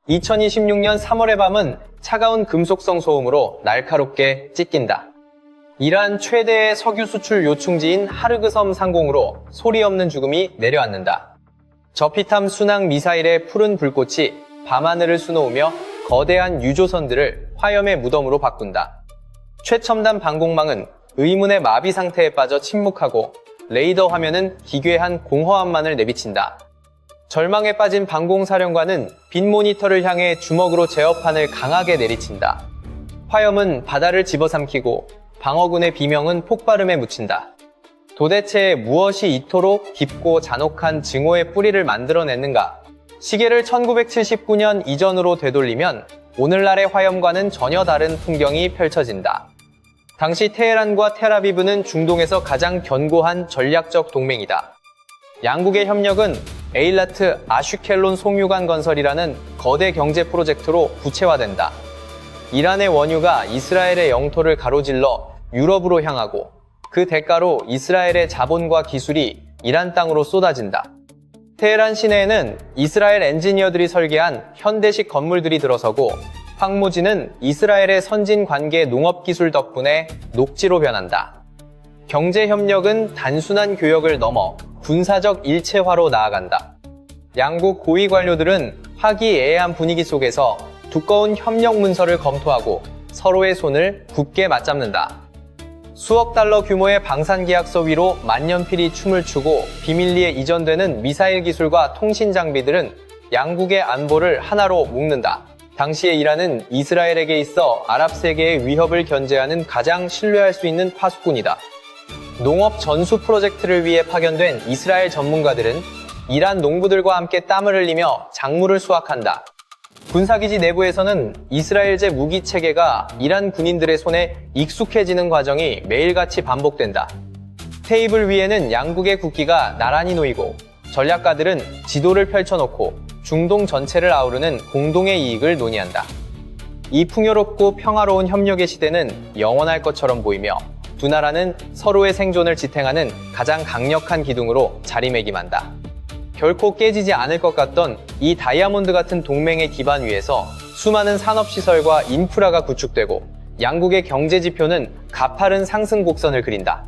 2026년 3월의 밤은 차가운 금속성 소음으로 날카롭게 찢긴다. 이란 최대의 석유 수출 요충지인 하르그섬 상공으로 소리 없는 죽음이 내려앉는다. 저피탐 순항 미사일의 푸른 불꽃이 밤하늘을 수놓으며 거대한 유조선들을 화염의 무덤으로 바꾼다. 최첨단 방공망은 의문의 마비 상태에 빠져 침묵하고 레이더 화면은 기괴한 공허함만을 내비친다. 절망에 빠진 방공사령관은 빈 모니터를 향해 주먹으로 제어판을 강하게 내리친다. 화염은 바다를 집어삼키고 방어군의 비명은 폭발음에 묻힌다. 도대체 무엇이 이토록 깊고 잔혹한 증오의 뿌리를 만들어냈는가? 시계를 1979년 이전으로 되돌리면 오늘날의 화염과는 전혀 다른 풍경이 펼쳐진다. 당시 테헤란과 텔아비브는 중동에서 가장 견고한 전략적 동맹이다. 양국의 협력은 에일라트 아슈켈론 송유관 건설이라는 거대 경제 프로젝트로 구체화된다. 이란의 원유가 이스라엘의 영토를 가로질러 유럽으로 향하고 그 대가로 이스라엘의 자본과 기술이 이란 땅으로 쏟아진다. 테헤란 시내에는 이스라엘 엔지니어들이 설계한 현대식 건물들이 들어서고 황무지는 이스라엘의 선진 관계 농업 기술 덕분에 녹지로 변한다. 경제 협력은 단순한 교역을 넘어 군사적 일체화로 나아간다. 양국 고위 관료들은 화기애애한 분위기 속에서 두꺼운 협력 문서를 검토하고 서로의 손을 굳게 맞잡는다. 수억 달러 규모의 방산계약서 위로 만년필이 춤을 추고 비밀리에 이전되는 미사일 기술과 통신 장비들은 양국의 안보를 하나로 묶는다. 당시에 이란은 이스라엘에게 있어 아랍 세계의 위협을 견제하는 가장 신뢰할 수 있는 파수꾼이다. 농업 전수 프로젝트를 위해 파견된 이스라엘 전문가들은 이란 농부들과 함께 땀을 흘리며 작물을 수확한다. 군사기지 내부에서는 이스라엘제 무기 체계가 이란 군인들의 손에 익숙해지는 과정이 매일같이 반복된다. 테이블 위에는 양국의 국기가 나란히 놓이고 전략가들은 지도를 펼쳐놓고 중동 전체를 아우르는 공동의 이익을 논의한다. 이 풍요롭고 평화로운 협력의 시대는 영원할 것처럼 보이며 두 나라는 서로의 생존을 지탱하는 가장 강력한 기둥으로 자리매김한다. 결코 깨지지 않을 것 같던 이 다이아몬드 같은 동맹의 기반 위에서 수많은 산업시설과 인프라가 구축되고 양국의 경제지표는 가파른 상승 곡선을 그린다.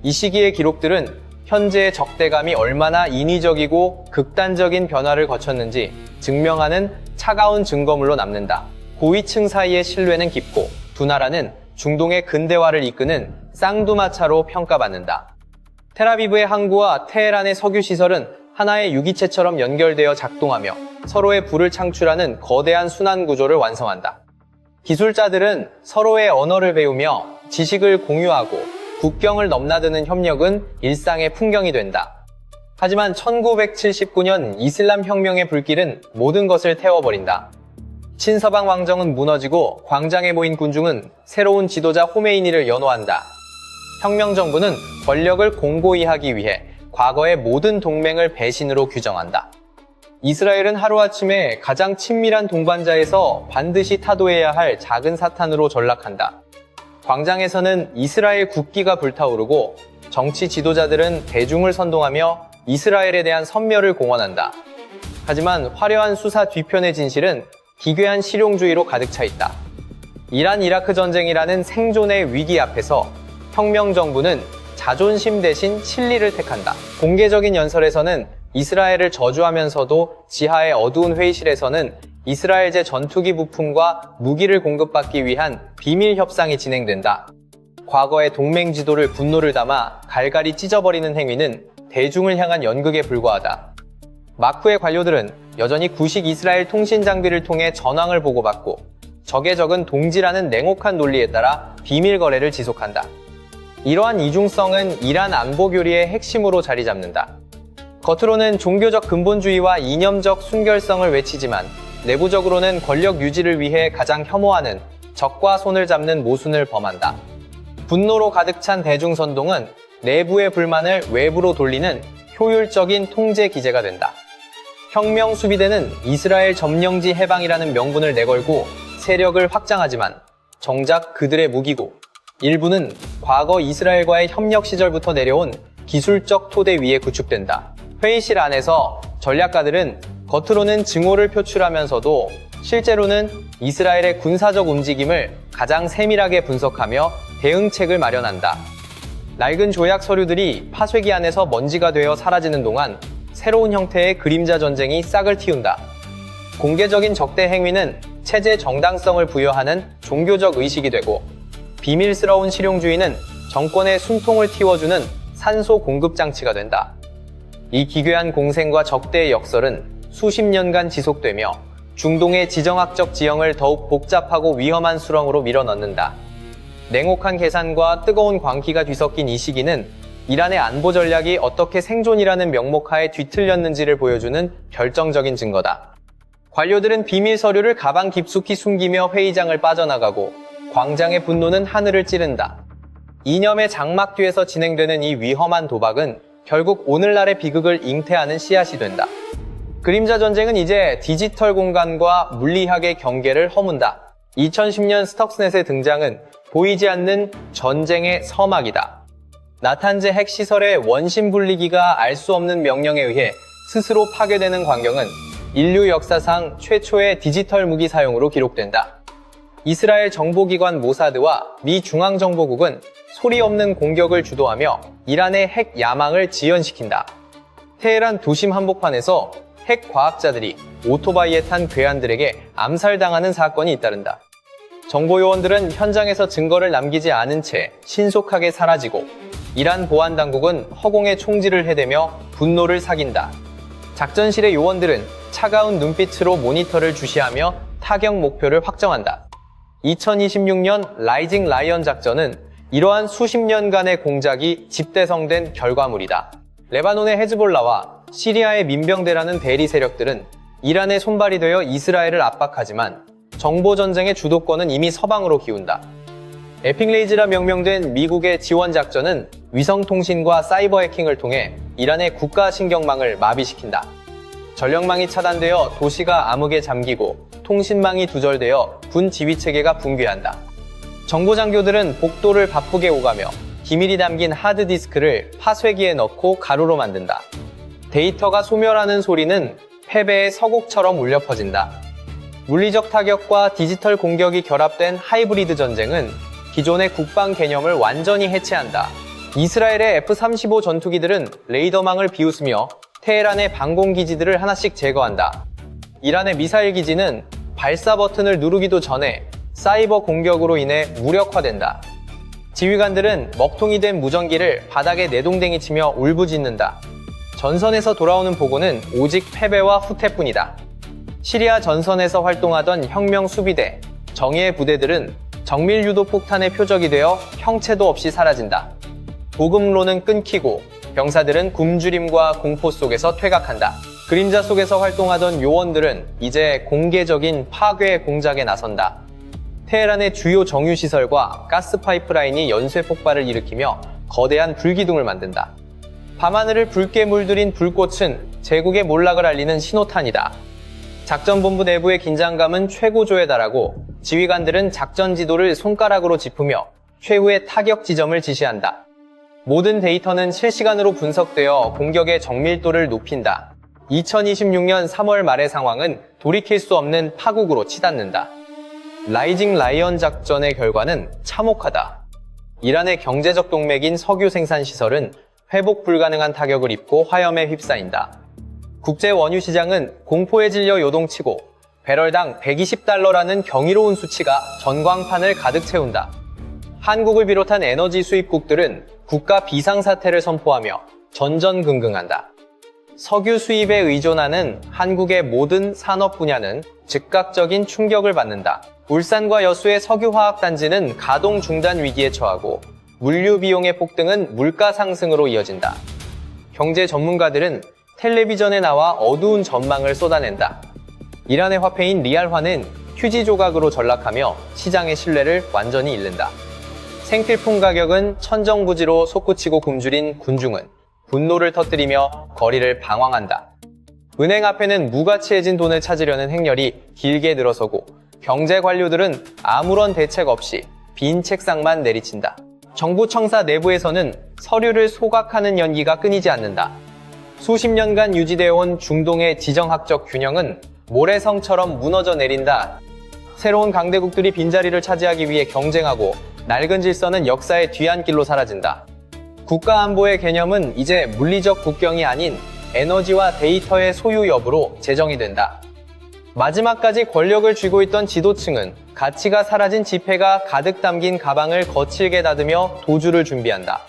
이 시기의 기록들은 현재의 적대감이 얼마나 인위적이고 극단적인 변화를 거쳤는지 증명하는 차가운 증거물로 남는다. 고위층 사이의 신뢰는 깊고 두 나라는 중동의 근대화를 이끄는 쌍두마차로 평가받는다. 텔아비브의 항구와 테헤란의 석유시설은 하나의 유기체처럼 연결되어 작동하며 서로의 부를 창출하는 거대한 순환 구조를 완성한다. 기술자들은 서로의 언어를 배우며 지식을 공유하고 국경을 넘나드는 협력은 일상의 풍경이 된다. 하지만 1979년 이슬람 혁명의 불길은 모든 것을 태워버린다. 친서방 왕정은 무너지고 광장에 모인 군중은 새로운 지도자 호메이니를 연호한다. 혁명 정부는 권력을 공고히 하기 위해 과거의 모든 동맹을 배신으로 규정한다. 이스라엘은 하루아침에 가장 친밀한 동반자에서 반드시 타도해야 할 작은 사탄으로 전락한다. 광장에서는 이스라엘 국기가 불타오르고 정치 지도자들은 대중을 선동하며 이스라엘에 대한 선멸을 공언한다. 하지만 화려한 수사 뒤편의 진실은 기괴한 실용주의로 가득 차 있다. 이란-이라크 전쟁이라는 생존의 위기 앞에서 혁명 정부는 자존심 대신 진리를 택한다. 공개적인 연설에서는 이스라엘을 저주하면서도 지하의 어두운 회의실에서는 이스라엘제 전투기 부품과 무기를 공급받기 위한 비밀 협상이 진행된다. 과거의 동맹 지도를 분노를 담아 갈갈이 찢어버리는 행위는 대중을 향한 연극에 불과하다. 마크의 관료들은 여전히 구식 이스라엘 통신 장비를 통해 전황을 보고받고 적의 적은 동지라는 냉혹한 논리에 따라 비밀 거래를 지속한다. 이러한 이중성은 이란 안보 교리의 핵심으로 자리 잡는다. 겉으로는 종교적 근본주의와 이념적 순결성을 외치지만 내부적으로는 권력 유지를 위해 가장 혐오하는 적과 손을 잡는 모순을 범한다. 분노로 가득 찬 대중선동은 내부의 불만을 외부로 돌리는 효율적인 통제 기제가 된다. 혁명 수비대는 이스라엘 점령지 해방이라는 명분을 내걸고 세력을 확장하지만 정작 그들의 무기고 일부는 과거 이스라엘과의 협력 시절부터 내려온 기술적 토대 위에 구축된다. 회의실 안에서 전략가들은 겉으로는 증오를 표출하면서도 실제로는 이스라엘의 군사적 움직임을 가장 세밀하게 분석하며 대응책을 마련한다. 낡은 조약 서류들이 파쇄기 안에서 먼지가 되어 사라지는 동안 새로운 형태의 그림자 전쟁이 싹을 틔운다. 공개적인 적대 행위는 체제 정당성을 부여하는 종교적 의식이 되고, 비밀스러운 실용주의는 정권의 숨통을 틔워주는 산소 공급 장치가 된다. 이 기괴한 공생과 적대의 역설은 수십 년간 지속되며 중동의 지정학적 지형을 더욱 복잡하고 위험한 수렁으로 밀어넣는다. 냉혹한 계산과 뜨거운 광기가 뒤섞인 이 시기는 이란의 안보 전략이 어떻게 생존이라는 명목하에 뒤틀렸는지를 보여주는 결정적인 증거다. 관료들은 비밀 서류를 가방 깊숙이 숨기며 회의장을 빠져나가고, 광장의 분노는 하늘을 찌른다. 이념의 장막 뒤에서 진행되는 이 위험한 도박은 결국 오늘날의 비극을 잉태하는 씨앗이 된다. 그림자 전쟁은 이제 디지털 공간과 물리학의 경계를 허문다. 2010년 스톡스넷의 등장은 보이지 않는 전쟁의 서막이다. 나탄제 핵시설의 원심 분리기가 알 수 없는 명령에 의해 스스로 파괴되는 광경은 인류 역사상 최초의 디지털 무기 사용으로 기록된다. 이스라엘 정보기관 모사드와 미 중앙정보국은 소리 없는 공격을 주도하며 이란의 핵 야망을 지연시킨다. 테헤란 도심 한복판에서 핵 과학자들이 오토바이에 탄 괴한들에게 암살당하는 사건이 잇따른다. 정보요원들은 현장에서 증거를 남기지 않은 채 신속하게 사라지고, 이란 보안당국은 허공에 총질을 해대며 분노를 사귄다. 작전실의 요원들은 차가운 눈빛으로 모니터를 주시하며 타격 목표를 확정한다. 2026년 라이징 라이언 작전은 이러한 수십 년간의 공작이 집대성된 결과물이다. 레바논의 헤즈볼라와 시리아의 민병대라는 대리 세력들은 이란의 손발이 되어 이스라엘을 압박하지만 정보전쟁의 주도권은 이미 서방으로 기운다. 에픽레이즈라 명명된 미국의 지원 작전은 위성통신과 사이버 해킹을 통해 이란의 국가 신경망을 마비시킨다. 전력망이 차단되어 도시가 암흑에 잠기고 통신망이 두절되어 군 지휘체계가 붕괴한다. 정보장교들은 복도를 바쁘게 오가며 기밀이 담긴 하드디스크를 파쇄기에 넣고 가루로 만든다. 데이터가 소멸하는 소리는 패배의 서곡처럼 울려 퍼진다. 물리적 타격과 디지털 공격이 결합된 하이브리드 전쟁은 기존의 국방 개념을 완전히 해체한다. 이스라엘의 F-35 전투기들은 레이더망을 비웃으며 테헤란의 방공기지들을 하나씩 제거한다. 이란의 미사일 기지는 발사 버튼을 누르기도 전에 사이버 공격으로 인해 무력화된다. 지휘관들은 먹통이 된 무전기를 바닥에 내동댕이 치며 울부짖는다. 전선에서 돌아오는 보고는 오직 패배와 후퇴뿐이다. 시리아 전선에서 활동하던 혁명 수비대, 정예의 부대들은 정밀 유도 폭탄의 표적이 되어 형체도 없이 사라진다. 보급로는 끊기고 병사들은 굶주림과 공포 속에서 퇴각한다. 그림자 속에서 활동하던 요원들은 이제 공개적인 파괴 공작에 나선다. 테헤란의 주요 정유시설과 가스 파이프라인이 연쇄 폭발을 일으키며 거대한 불기둥을 만든다. 밤하늘을 붉게 물들인 불꽃은 제국의 몰락을 알리는 신호탄이다. 작전본부 내부의 긴장감은 최고조에 달하고 지휘관들은 작전 지도를 손가락으로 짚으며 최후의 타격 지점을 지시한다. 모든 데이터는 실시간으로 분석되어 공격의 정밀도를 높인다. 2026년 3월 말의 상황은 돌이킬 수 없는 파국으로 치닫는다. 라이징 라이언 작전의 결과는 참혹하다. 이란의 경제적 동맥인 석유 생산 시설은 회복 불가능한 타격을 입고 화염에 휩싸인다. 국제 원유 시장은 공포에 질려 요동치고 배럴당 120달러라는 경이로운 수치가 전광판을 가득 채운다. 한국을 비롯한 에너지 수입국들은 국가 비상사태를 선포하며 전전긍긍한다. 석유 수입에 의존하는 한국의 모든 산업 분야는 즉각적인 충격을 받는다. 울산과 여수의 석유화학단지는 가동 중단 위기에 처하고 물류 비용의 폭등은 물가 상승으로 이어진다. 경제 전문가들은 텔레비전에 나와 어두운 전망을 쏟아낸다. 이란의 화폐인 리알화는 휴지 조각으로 전락하며 시장의 신뢰를 완전히 잃는다. 생필품 가격은 천정부지로 솟구치고 굶주린 군중은 분노를 터뜨리며 거리를 방황한다. 은행 앞에는 무가치해진 돈을 찾으려는 행렬이 길게 늘어서고 경제 관료들은 아무런 대책 없이 빈 책상만 내리친다. 정부 청사 내부에서는 서류를 소각하는 연기가 끊이지 않는다. 수십 년간 유지되어 온 중동의 지정학적 균형은 모래성처럼 무너져 내린다. 새로운 강대국들이 빈자리를 차지하기 위해 경쟁하고 낡은 질서는 역사의 뒤안길로 사라진다. 국가안보의 개념은 이제 물리적 국경이 아닌 에너지와 데이터의 소유 여부로 제정이 된다. 마지막까지 권력을 쥐고 있던 지도층은 가치가 사라진 지폐가 가득 담긴 가방을 거칠게 다듬며 도주를 준비한다.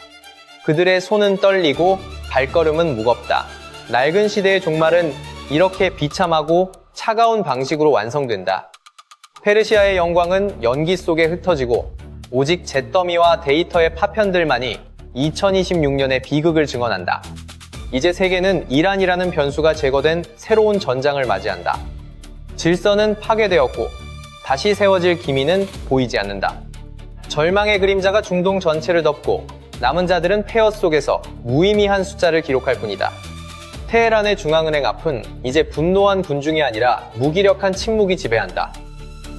그들의 손은 떨리고 발걸음은 무겁다. 낡은 시대의 종말은 이렇게 비참하고 차가운 방식으로 완성된다. 페르시아의 영광은 연기 속에 흩어지고 오직 잿더미와 데이터의 파편들만이 2026년의 비극을 증언한다. 이제 세계는 이란이라는 변수가 제거된 새로운 전장을 맞이한다. 질서는 파괴되었고 다시 세워질 기미는 보이지 않는다. 절망의 그림자가 중동 전체를 덮고 남은 자들은 폐허 속에서 무의미한 숫자를 기록할 뿐이다. 테헤란의 중앙은행 앞은 이제 분노한 군중이 아니라 무기력한 침묵이 지배한다.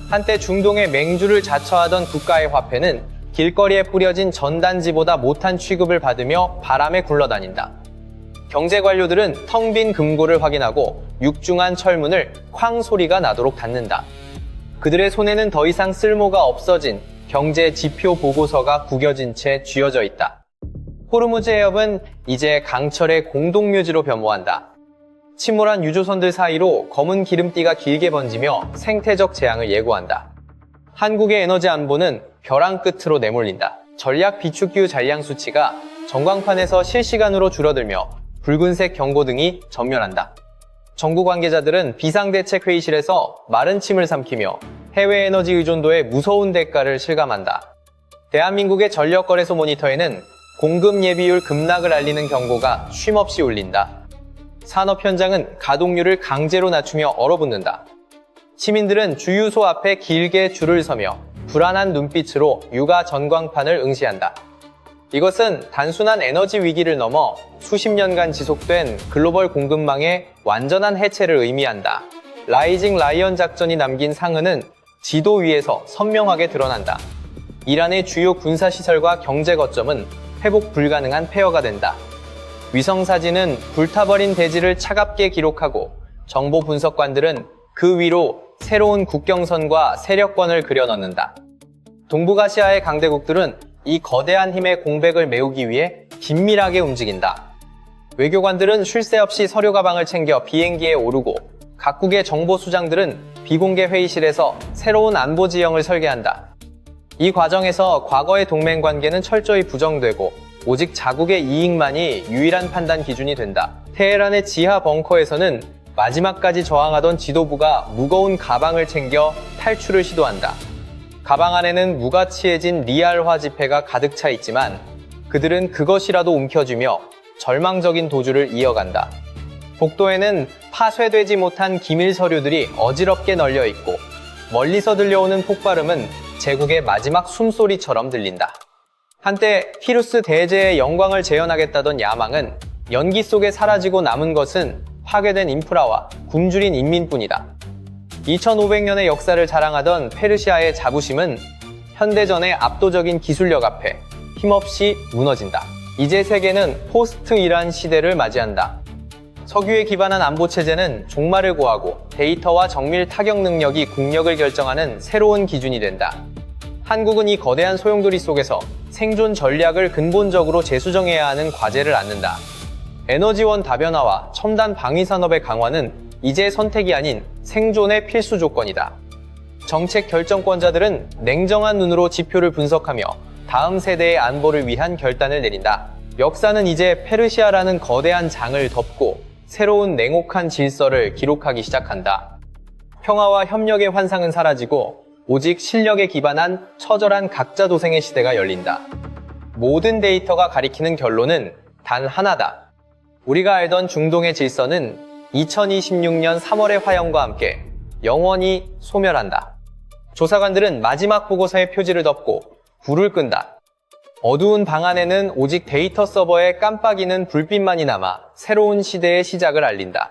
한때 중동의 맹주를 자처하던 국가의 화폐는 길거리에 뿌려진 전단지보다 못한 취급을 받으며 바람에 굴러다닌다. 경제 관료들은 텅 빈 금고를 확인하고 육중한 철문을 쾅 소리가 나도록 닫는다. 그들의 손에는 더 이상 쓸모가 없어진 경제 지표 보고서가 구겨진 채 쥐어져 있다. 호르무즈 해협은 이제 강철의 공동묘지로 변모한다. 침몰한 유조선들 사이로 검은 기름띠가 길게 번지며 생태적 재앙을 예고한다. 한국의 에너지 안보는 벼랑 끝으로 내몰린다. 전략 비축기후 잔량 수치가 전광판에서 실시간으로 줄어들며 붉은색 경고등이 전멸한다. 정부 관계자들은 비상대책회의실에서 마른 침을 삼키며 해외 에너지 의존도의 무서운 대가를 실감한다. 대한민국의 전력거래소 모니터에는 공급 예비율 급락을 알리는 경고가 쉼없이 울린다. 산업 현장은 가동률을 강제로 낮추며 얼어붙는다. 시민들은 주유소 앞에 길게 줄을 서며 불안한 눈빛으로 육아 전광판을 응시한다. 이것은 단순한 에너지 위기를 넘어 수십 년간 지속된 글로벌 공급망의 완전한 해체를 의미한다. 라이징 라이언 작전이 남긴 상흔은 지도 위에서 선명하게 드러난다. 이란의 주요 군사시설과 경제 거점은 회복 불가능한 폐허가 된다. 위성사진은 불타버린 대지를 차갑게 기록하고 정보 분석관들은 그 위로 새로운 국경선과 세력권을 그려넣는다. 동북아시아의 강대국들은 이 거대한 힘의 공백을 메우기 위해 긴밀하게 움직인다. 외교관들은 쉴 새 없이 서류 가방을 챙겨 비행기에 오르고 각국의 정보수장들은 비공개 회의실에서 새로운 안보 지형을 설계한다. 이 과정에서 과거의 동맹 관계는 철저히 부정되고 오직 자국의 이익만이 유일한 판단 기준이 된다. 테헤란의 지하 벙커에서는 마지막까지 저항하던 지도부가 무거운 가방을 챙겨 탈출을 시도한다. 가방 안에는 무가치해진 리알화 지폐가 가득 차 있지만 그들은 그것이라도 움켜쥐며 절망적인 도주를 이어간다. 복도에는 파쇄되지 못한 기밀 서류들이 어지럽게 널려 있고 멀리서 들려오는 폭발음은 제국의 마지막 숨소리처럼 들린다. 한때 키루스 대제의 영광을 재현하겠다던 야망은 연기 속에 사라지고 남은 것은 파괴된 인프라와 굶주린 인민뿐이다. 2500년의 역사를 자랑하던 페르시아의 자부심은 현대전의 압도적인 기술력 앞에 힘없이 무너진다. 이제 세계는 포스트 이란 시대를 맞이한다. 석유에 기반한 안보체제는 종말을 고하고 데이터와 정밀 타격 능력이 국력을 결정하는 새로운 기준이 된다. 한국은 이 거대한 소용돌이 속에서 생존 전략을 근본적으로 재수정해야 하는 과제를 안는다. 에너지원 다변화와 첨단 방위산업의 강화는 이제 선택이 아닌 생존의 필수 조건이다. 정책 결정권자들은 냉정한 눈으로 지표를 분석하며 다음 세대의 안보를 위한 결단을 내린다. 역사는 이제 페르시아라는 거대한 장을 덮고 새로운 냉혹한 질서를 기록하기 시작한다. 평화와 협력의 환상은 사라지고 오직 실력에 기반한 처절한 각자 도생의 시대가 열린다. 모든 데이터가 가리키는 결론은 단 하나다. 우리가 알던 중동의 질서는 2026년 3월의 화영과 함께 영원히 소멸한다. 조사관들은 마지막 보고서의 표지를 덮고 불을 끈다. 어두운 방 안에는 오직 데이터 서버에 깜빡이는 불빛만이 남아 새로운 시대의 시작을 알린다.